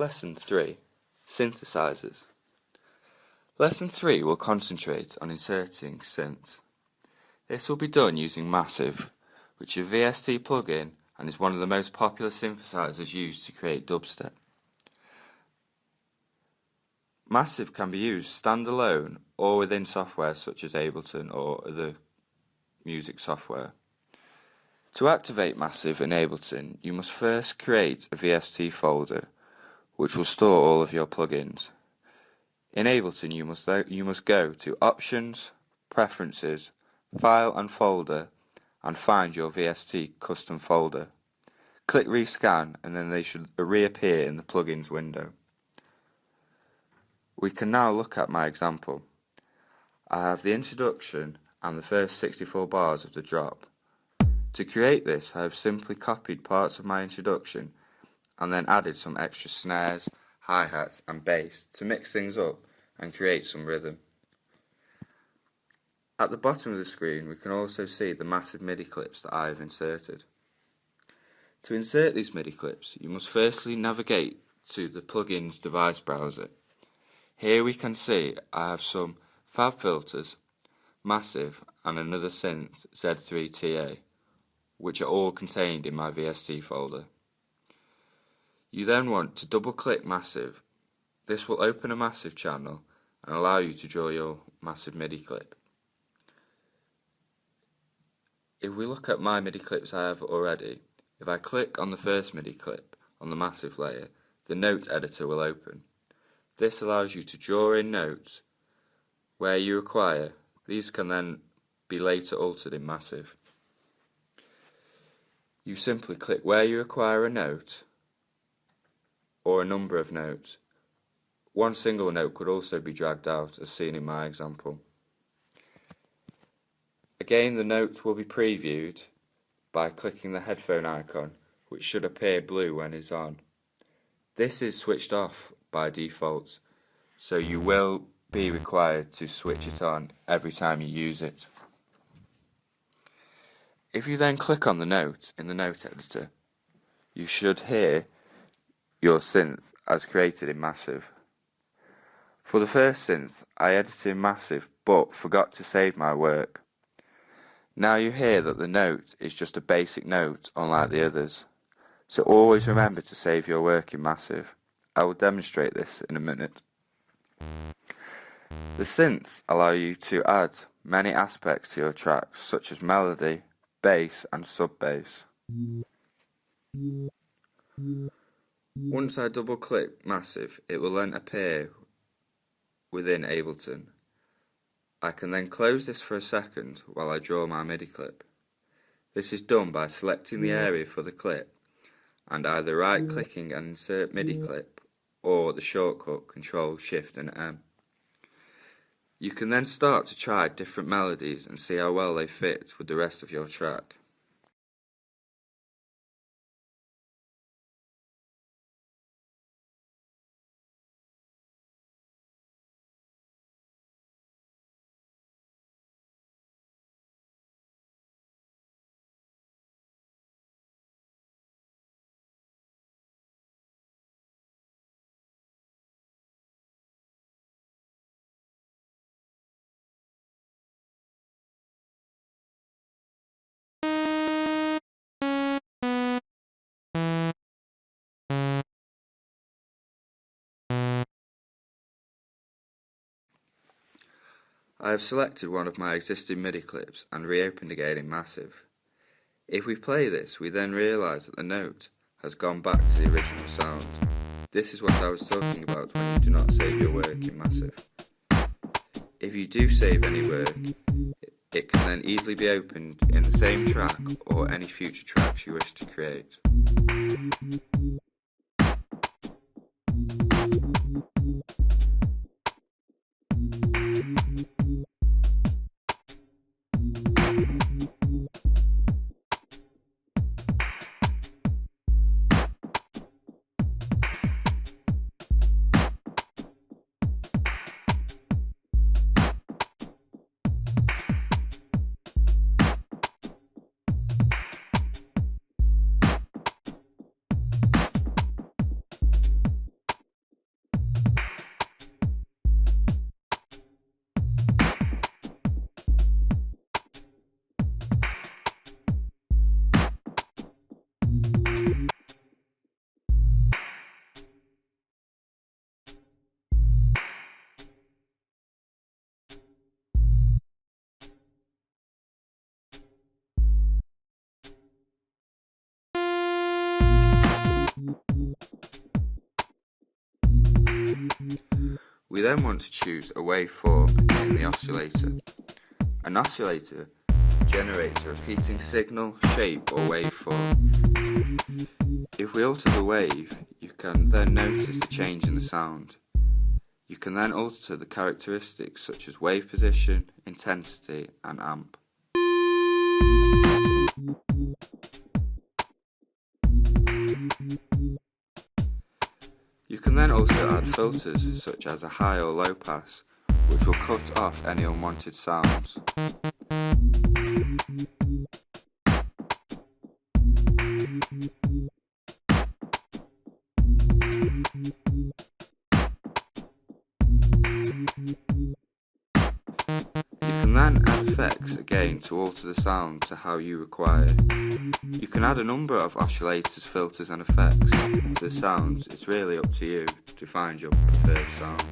Lesson 3. Synthesizers. Lesson 3 will concentrate on inserting synths. This will be done using Massive, which is a VST plugin and is one of the most popular synthesizers used to create dubstep. Massive can be used standalone or within software such as Ableton or other music software. To activate Massive in Ableton, you must first create a VST folder which will store all of your plugins. In Ableton, you must go to Options, Preferences, File and Folder, and find your VST custom folder. Click Rescan and then they should reappear in the plugins window. We can now look at my example. I have the introduction and the first 64 bars of the drop. To create this, I have simply copied parts of my introduction and then added some extra snares, hi-hats and bass to mix things up and create some rhythm. At the bottom of the screen we can also see the Massive MIDI clips that I have inserted. To insert these MIDI clips, you must firstly navigate to the plugin's device browser. Here we can see I have some Fab filters, Massive and another synth Z3TA, which are all contained in my VST folder. You then want to double click Massive. This will open a Massive channel and allow you to draw your Massive MIDI clip. If we look at my MIDI clips I have already, if I click on the first MIDI clip on the Massive layer, the note editor will open. This allows you to draw in notes where you require. These can then be later altered in Massive. You simply click where you require a note or a number of notes. One single note could also be dragged out, as seen in my example. Again, the note will be previewed by clicking the headphone icon, which should appear blue when it's on. This is switched off by default, so you will be required to switch it on every time you use it. If you then click on the note in the note editor, you should hear your synth as created in Massive. For the first synth, I edited in Massive but forgot to save my work. Now you hear that the note is just a basic note unlike the others, so always remember to save your work in Massive. I will demonstrate this in a minute. The synths allow you to add many aspects to your tracks, such as melody, bass and sub-bass. Once I double click Massive, it will then appear within Ableton. I can then close this for a second while I draw my MIDI clip. This is done by selecting the area for the clip and either right clicking and insert MIDI clip or the shortcut Ctrl Shift and M. You can then start to try different melodies and see how well they fit with the rest of your track. I have selected one of my existing MIDI clips and reopened again in Massive. If we play this, we then realise that the note has gone back to the original sound. This is what I was talking about when you do not save your work in Massive. If you do save any work, it can then easily be opened in the same track or any future tracks you wish to create. We then want to choose a waveform in the oscillator. An oscillator generates a repeating signal, shape or waveform. If we alter the wave, you can then notice the change in the sound. You can then alter the characteristics such as wave position, intensity and amp. You can then also add filters such as a high or low pass, which will cut off any unwanted sounds. You can then add effects again to alter the sound to how you require. You can add a number of oscillators, filters and effects to the sounds. It's really up to you to find your preferred sound.